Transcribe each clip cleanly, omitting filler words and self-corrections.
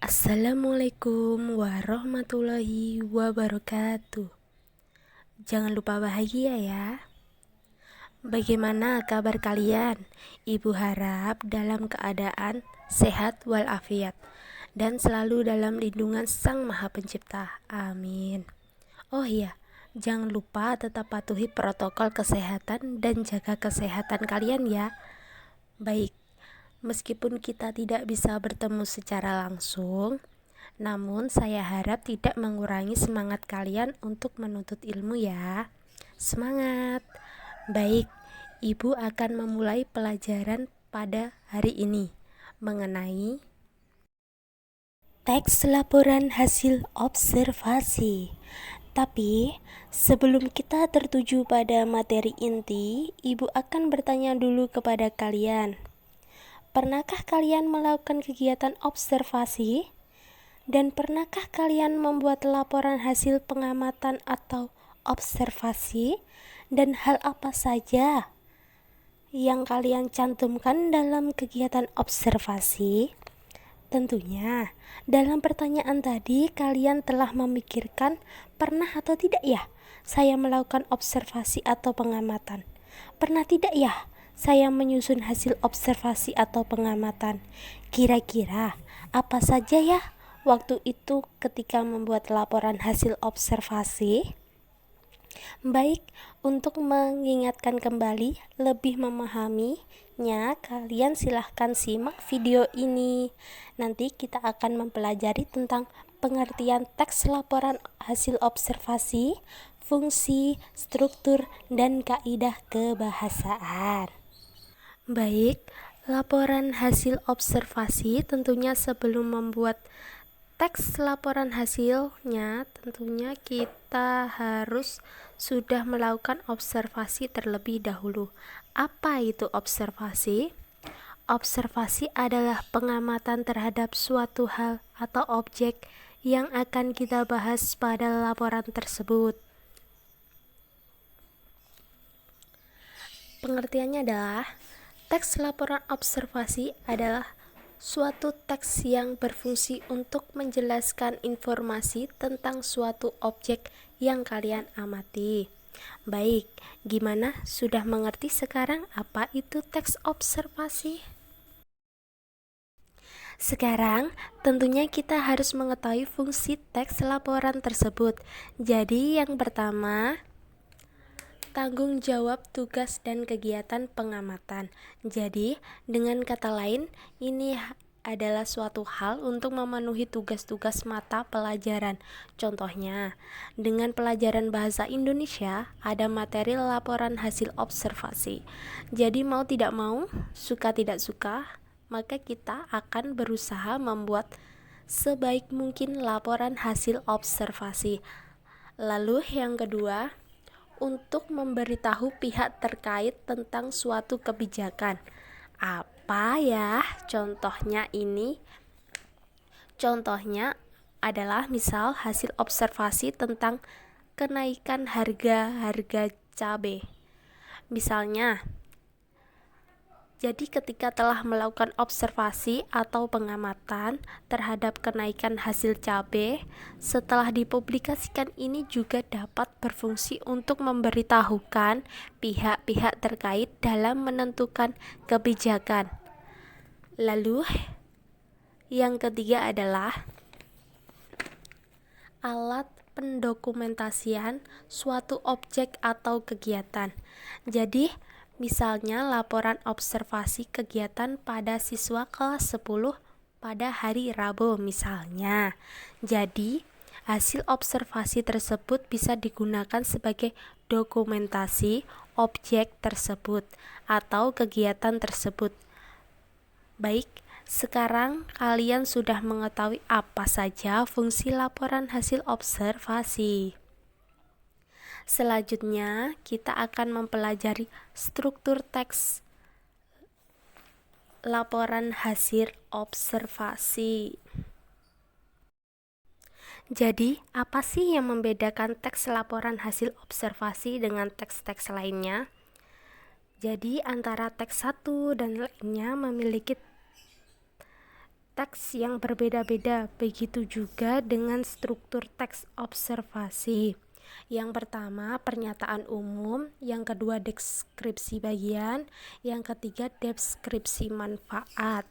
Assalamualaikum warahmatullahi wabarakatuh. Jangan lupa bahagia ya. Bagaimana kabar kalian? Ibu harap dalam keadaan sehat walafiat dan selalu dalam lindungan Sang Maha Pencipta. Amin. Oh iya, jangan lupa tetap patuhi protokol kesehatan dan jaga kesehatan kalian ya. Baik, meskipun kita tidak bisa bertemu secara langsung, namun saya harap tidak mengurangi semangat kalian untuk menuntut ilmu ya. Semangat! Baik, Ibu akan memulai pelajaran pada hari ini mengenai teks laporan hasil observasi. Tapi, sebelum kita tertuju pada materi inti, Ibu akan bertanya dulu kepada kalian. Pernahkah kalian melakukan kegiatan observasi? Dan pernahkah kalian membuat laporan hasil pengamatan atau observasi? Dan hal apa saja yang kalian cantumkan dalam kegiatan observasi? Tentunya, dalam pertanyaan tadi kalian telah memikirkan pernah atau tidak ya saya melakukan observasi atau pengamatan? Pernah tidak ya saya menyusun hasil observasi atau pengamatan? Kira-kira apa saja ya waktu itu ketika membuat laporan hasil observasi? Baik, untuk mengingatkan kembali, lebih memahaminya, kalian silahkan simak video ini. Nanti kita akan mempelajari tentang pengertian teks laporan hasil observasi, fungsi, struktur, dan kaidah kebahasaan. Baik, laporan hasil observasi tentunya sebelum membuat teks laporan hasilnya, tentunya kita harus sudah melakukan observasi terlebih dahulu. Apa itu observasi? Observasi adalah pengamatan terhadap suatu hal atau objek yang akan kita bahas pada laporan tersebut. Pengertiannya adalah teks laporan observasi adalah suatu teks yang berfungsi untuk menjelaskan informasi tentang suatu objek yang kalian amati. Baik, gimana? Sudah mengerti sekarang apa itu teks observasi? Sekarang, tentunya kita harus mengetahui fungsi teks laporan tersebut. Jadi, yang pertama, tanggung jawab tugas dan kegiatan pengamatan. Jadi, dengan kata lain, ini adalah suatu hal untuk memenuhi tugas-tugas mata pelajaran. Contohnya, dengan pelajaran bahasa Indonesia, ada materi laporan hasil observasi. Jadi, mau tidak mau, suka tidak suka, maka kita akan berusaha membuat sebaik mungkin laporan hasil observasi. Lalu yang kedua, untuk memberitahu pihak terkait tentang suatu kebijakan. Apa ya contohnya ini? Contohnya adalah misal hasil observasi tentang kenaikan harga cabai. Misalnya, jadi ketika telah melakukan observasi atau pengamatan terhadap kenaikan hasil cabai, setelah dipublikasikan ini juga dapat berfungsi untuk memberitahukan pihak-pihak terkait dalam menentukan kebijakan. Lalu, yang ketiga adalah alat pendokumentasian suatu objek atau kegiatan. Jadi, misalnya laporan observasi kegiatan pada siswa kelas 10 pada hari Rabu misalnya. Jadi, hasil observasi tersebut bisa digunakan sebagai dokumentasi objek tersebut atau kegiatan tersebut. Baik, sekarang kalian sudah mengetahui apa saja fungsi laporan hasil observasi. Selanjutnya, kita akan mempelajari struktur teks laporan hasil observasi. Jadi, apa sih yang membedakan teks laporan hasil observasi dengan teks-teks lainnya? Jadi, antara teks satu dan lainnya memiliki teks yang berbeda-beda. Begitu juga dengan struktur teks observasi. Yang pertama, pernyataan umum, yang kedua, deskripsi bagian, yang ketiga, deskripsi manfaat.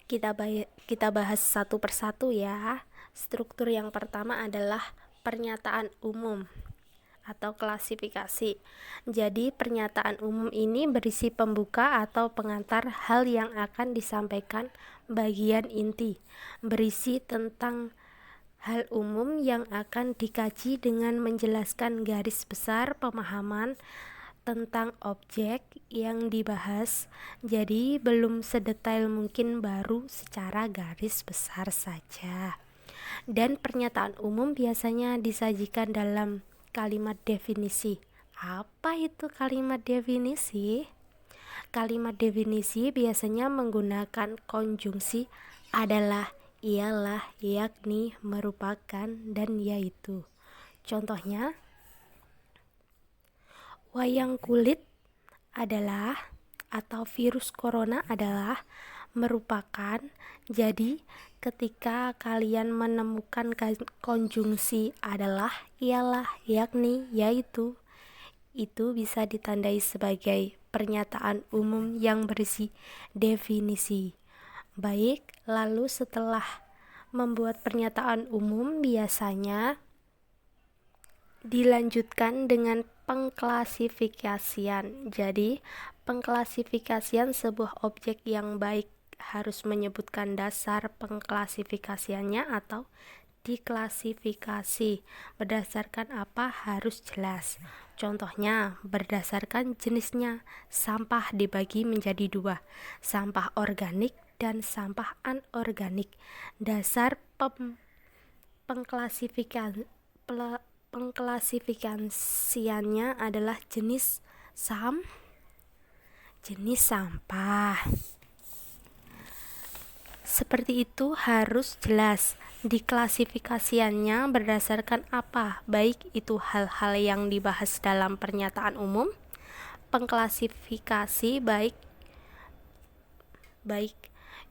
Kita bahas satu persatu ya. Struktur yang pertama adalah pernyataan umum atau klasifikasi. Jadi pernyataan umum ini berisi pembuka atau pengantar hal yang akan disampaikan bagian inti, berisi tentang hal umum yang akan dikaji dengan menjelaskan garis besar pemahaman tentang objek yang dibahas. Jadi belum sedetail mungkin, baru secara garis besar saja. Dan pernyataan umum biasanya disajikan dalam kalimat definisi. Apa itu kalimat definisi? Kalimat definisi biasanya menggunakan konjungsi adalah, ialah, yakni, merupakan, dan yaitu. Contohnya, wayang kulit adalah atau virus corona adalah merupakan. Jadi ketika kalian menemukan konjungsi adalah, ialah, yakni, yaitu, itu bisa ditandai sebagai pernyataan umum yang berisi definisi. Baik, lalu setelah membuat pernyataan umum biasanya dilanjutkan dengan pengklasifikasian. Jadi, pengklasifikasian sebuah objek yang baik harus menyebutkan dasar pengklasifikasiannya atau diklasifikasi. Berdasarkan apa harus jelas. Contohnya, berdasarkan jenisnya, sampah dibagi menjadi dua, sampah organik dan sampah anorganik. Dasar pengklasifikasiannya adalah jenis sampah. Seperti itu harus jelas. Diklasifikasiannya berdasarkan apa? Baik itu hal-hal yang dibahas dalam pernyataan umum. Pengklasifikasi baik.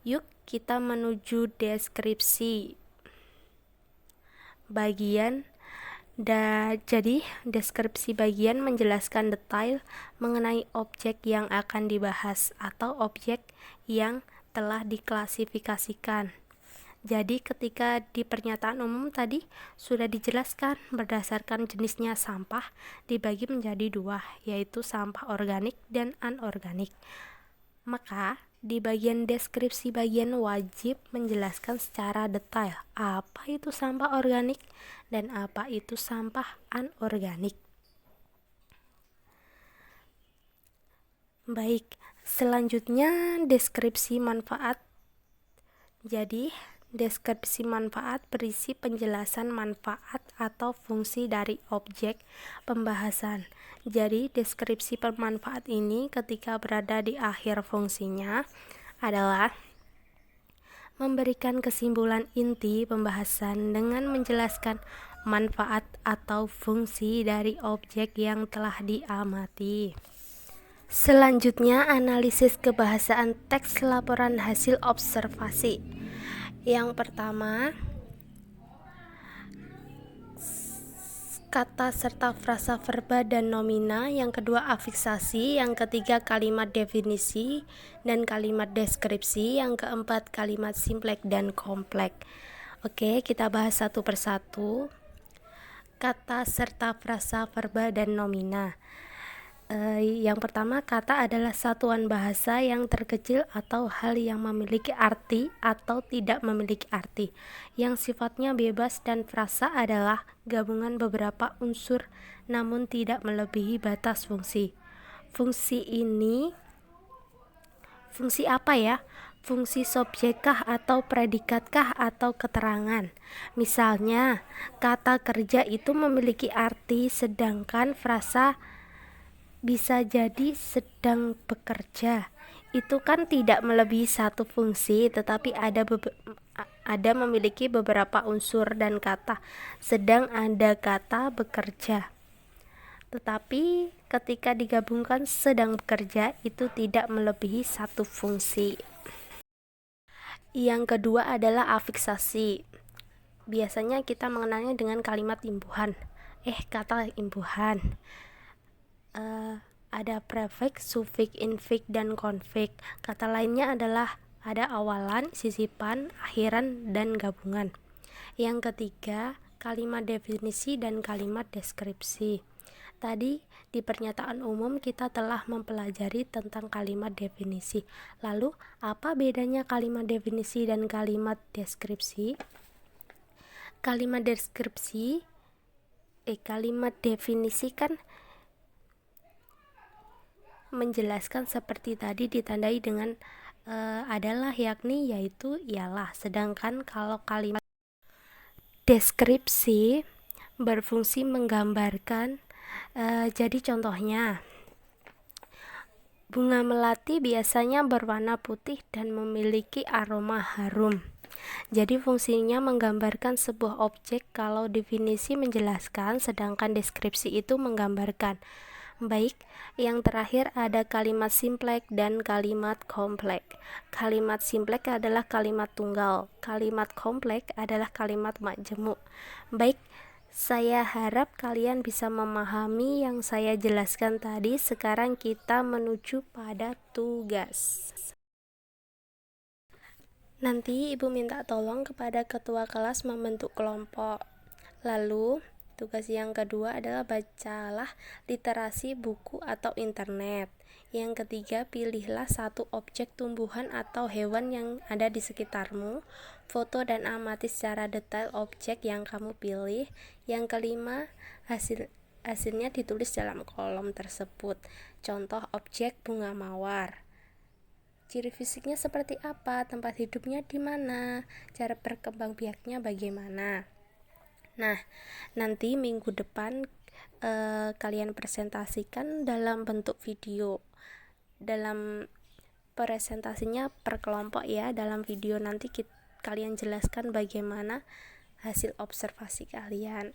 Yuk kita menuju deskripsi bagian. Jadi deskripsi bagian menjelaskan detail mengenai objek yang akan dibahas atau objek yang telah diklasifikasikan. Jadi ketika di pernyataan umum tadi sudah dijelaskan berdasarkan jenisnya, sampah dibagi menjadi dua, yaitu sampah organik dan anorganik. Maka di bagian deskripsi bagian wajib menjelaskan secara detail apa itu sampah organik dan apa itu sampah anorganik. Baik, selanjutnya deskripsi manfaat. Jadi deskripsi manfaat berisi penjelasan manfaat atau fungsi dari objek pembahasan. Jadi deskripsi pemanfaat ini ketika berada di akhir fungsinya adalah memberikan kesimpulan inti pembahasan dengan menjelaskan manfaat atau fungsi dari objek yang telah diamati. Selanjutnya, analisis kebahasaan teks laporan hasil observasi. Yang pertama, kata serta frasa verba dan nomina. Yang kedua, afiksasi. Yang ketiga, kalimat definisi dan kalimat deskripsi. Yang keempat, kalimat simplek dan kompleks. Oke, kita bahas satu persatu. Kata serta frasa verba dan nomina. Yang pertama, kata adalah satuan bahasa yang terkecil atau hal yang memiliki arti atau tidak memiliki arti, yang sifatnya bebas, dan frasa adalah gabungan beberapa unsur namun tidak melebihi batas fungsi. Fungsi ini fungsi apa ya? Fungsi subjekkah atau predikatkah atau keterangan? Misalnya, kata kerja itu memiliki arti, sedangkan frasa bisa jadi sedang bekerja. Itu kan tidak melebihi satu fungsi, tetapi ada memiliki beberapa unsur dan kata. Sedang ada kata bekerja. Tetapi ketika digabungkan sedang bekerja itu tidak melebihi satu fungsi. Yang kedua adalah afiksasi. Biasanya kita mengenalnya dengan kalimat imbuhan. Kata imbuhan. Ada prefix, sufiks, infiks, dan konfiks. Kata lainnya adalah ada awalan, sisipan, akhiran, dan gabungan. Yang ketiga, kalimat definisi dan kalimat deskripsi. Tadi di pernyataan umum kita telah mempelajari tentang kalimat definisi. Lalu, apa bedanya kalimat definisi dan kalimat deskripsi? Kalimat definisi kan menjelaskan seperti tadi, ditandai dengan adalah, yakni, yaitu, ialah. Sedangkan kalau kalimat deskripsi berfungsi menggambarkan. Jadi contohnya, bunga melati biasanya berwarna putih dan memiliki aroma harum. Jadi fungsinya menggambarkan sebuah objek, kalau definisi menjelaskan, sedangkan deskripsi itu menggambarkan. Baik, yang terakhir ada kalimat simpleks dan kalimat kompleks. Kalimat simpleks adalah kalimat tunggal, kalimat kompleks adalah kalimat majemuk. Baik, saya harap kalian bisa memahami yang saya jelaskan tadi. Sekarang kita menuju pada tugas. Nanti Ibu minta tolong kepada ketua kelas membentuk kelompok. Lalu tugas yang kedua adalah bacalah literasi buku atau internet. Yang ketiga, pilihlah satu objek tumbuhan atau hewan yang ada di sekitarmu. Foto dan amati secara detail objek yang kamu pilih. Yang kelima, hasilnya ditulis dalam kolom tersebut. Contoh objek bunga mawar. Ciri fisiknya seperti apa, tempat hidupnya di mana, cara berkembangbiaknya bagaimana. Nah, nanti minggu depan kalian presentasikan dalam bentuk video. Dalam presentasinya per kelompok ya. Dalam video nanti kalian jelaskan bagaimana hasil observasi kalian.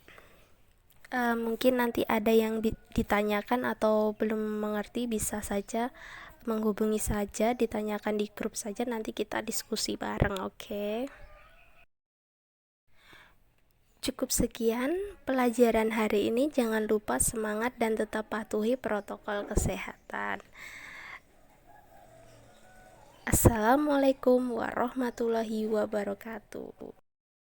Mungkin nanti ada yang ditanyakan atau belum mengerti, bisa saja menghubungi saja, ditanyakan di grup saja, nanti kita diskusi bareng, oke? Cukup sekian pelajaran hari ini. Jangan lupa semangat dan tetap patuhi protokol kesehatan. Assalamualaikum warahmatullahi wabarakatuh.